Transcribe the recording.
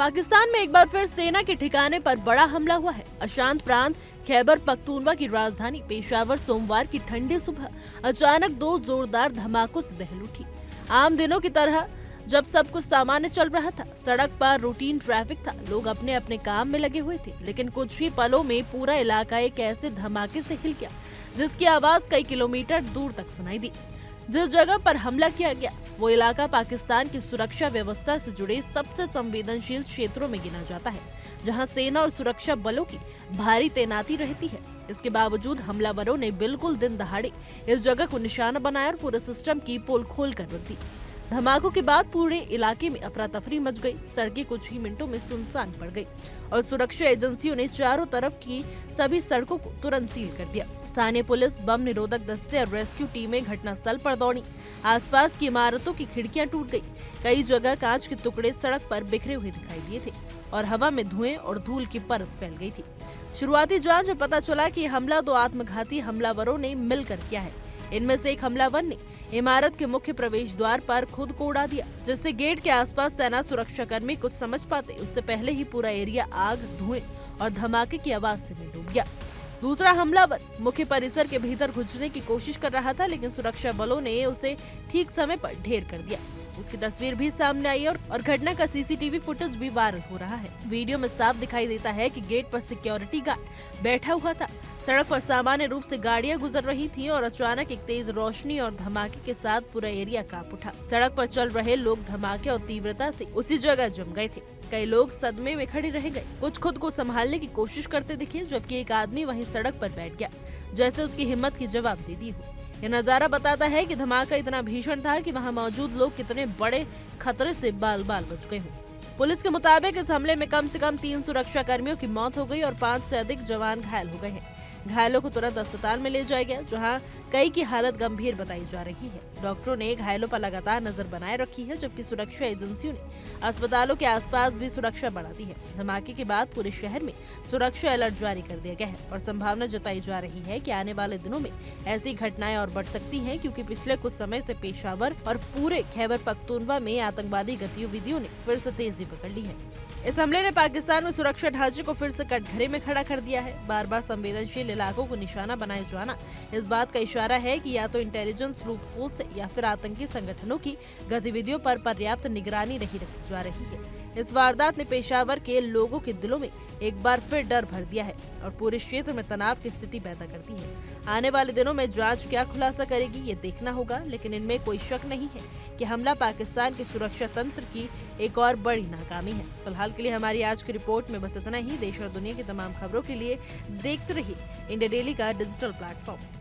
पाकिस्तान में एक बार फिर सेना के ठिकाने पर बड़ा हमला हुआ है। अशांत प्रांत खैबर पख्तूनवा की राजधानी पेशावर सोमवार की ठंडी सुबह अचानक दो जोरदार धमाकों से दहल उठी। आम दिनों की तरह जब सब कुछ सामान्य चल रहा था, सड़क पर रूटीन ट्रैफिक था, लोग अपने अपने काम में लगे हुए थे, लेकिन कुछ ही पलों में पूरा इलाका एक ऐसे धमाके से हिल गया जिसकी आवाज कई किलोमीटर दूर तक सुनाई दी। जिस जगह पर हमला किया गया वो इलाका पाकिस्तान की सुरक्षा व्यवस्था से जुड़े सबसे संवेदनशील क्षेत्रों में गिना जाता है, जहां सेना और सुरक्षा बलों की भारी तैनाती रहती है। इसके बावजूद हमलावरों ने बिल्कुल दिन दहाड़े इस जगह को निशाना बनाया और पूरे सिस्टम की पोल खोल कर रख दी। धमाकों के बाद पूरे इलाके में अफरा तफरी मच गई, सड़कें कुछ ही मिनटों में सुनसान पड़ गई और सुरक्षा एजेंसियों ने चारों तरफ की सभी सड़कों को तुरंत सील कर दिया। स्थानीय पुलिस, बम निरोधक दस्ते और रेस्क्यू टीमें घटनास्थल पर दौड़ी। आसपास की इमारतों की खिड़कियां टूट गई, कई जगह कांच के टुकड़े सड़क पर बिखरे हुए दिखाई दिए थे और हवा में धुएं और धूल की परत फैल गई थी। शुरुआती जांच में पता चला कि हमला दो आत्मघाती हमलावरों ने मिलकर किया है। इनमें से एक हमलावर ने इमारत के मुख्य प्रवेश द्वार पर खुद को उड़ा दिया, जिससे गेट के आसपास तैनात सुरक्षाकर्मी कुछ समझ पाते उससे पहले ही पूरा एरिया आग, धुएं और धमाके की आवाज से डूब गया। दूसरा हमलावर मुख्य परिसर के भीतर घुसने की कोशिश कर रहा था, लेकिन सुरक्षा बलों ने उसे ठीक समय पर ढेर कर दिया। उसकी तस्वीर भी सामने आई और घटना का सीसीटीवी फुटेज भी वायरल हो रहा है। वीडियो में साफ दिखाई देता है कि गेट पर सिक्योरिटी गार्ड बैठा हुआ था। सड़क पर सामान्य रूप से गाड़ियां गुजर रही थीं और अचानक एक तेज रोशनी और धमाके के साथ पूरा एरिया कांप उठा। सड़क पर चल रहे लोग धमाके और तीव्रता से उसी जगह जम गए थे। कई लोग सदमे में खड़े रह गए, कुछ खुद को संभालने की कोशिश करते दिखे, जबकि एक आदमी वहीं सड़क पर बैठ गया, जैसे उसकी हिम्मत की जवाब दे दी हो। यह नजारा बताता है कि धमाका इतना भीषण था कि वहां मौजूद लोग कितने बड़े खतरे से बाल बाल बच गए हों। पुलिस के मुताबिक इस हमले में कम से कम 3 सुरक्षा कर्मियों की मौत हो गई और 5 से अधिक जवान घायल हो गए हैं। घायलों को तुरंत अस्पताल में ले जाया गया, जहां कई की हालत गंभीर बताई जा रही है। डॉक्टरों ने घायलों पर लगातार नजर बनाए रखी है, जबकि सुरक्षा एजेंसियों ने अस्पतालों के आसपास भी सुरक्षा बढ़ा दी है। धमाके के बाद पूरे शहर में सुरक्षा अलर्ट जारी कर दिया गया है और संभावना जताई जा रही है कि आने वाले दिनों में ऐसी घटनाएं और बढ़ सकती हैं, क्योंकि पिछले कुछ समय से पेशावर और पूरे खैबर पख्तूनवा में आतंकवादी गतिविधियों ने फिर से तेजी पकड़ ली है। इस हमले ने पाकिस्तान में सुरक्षा ढांचे को फिर से कटघरे में खड़ा कर दिया है। बार बार संवेदनशील इलाकों को निशाना बनाए जाना इस बात का इशारा है कि या तो इंटेलिजेंस लूप होल से या फिर आतंकी संगठनों की गतिविधियों पर पर्याप्त निगरानी नहीं रखी जा रही है। इस वारदात ने पेशावर के लोगों के दिलों में एक बार फिर डर भर दिया है और पूरे क्षेत्र में तनाव की स्थिति पैदा करती है। आने वाले दिनों में जांच क्या खुलासा करेगी ये देखना होगा, लेकिन इनमें कोई शक नहीं है कि हमला पाकिस्तान के सुरक्षा तंत्र की एक और बड़ी नाकामी है। फिलहाल के लिए हमारी आज की रिपोर्ट में बस इतना ही। देश और दुनिया की तमाम खबरों के लिए देखते रहिए इंडिया डेली का डिजिटल प्लेटफॉर्म।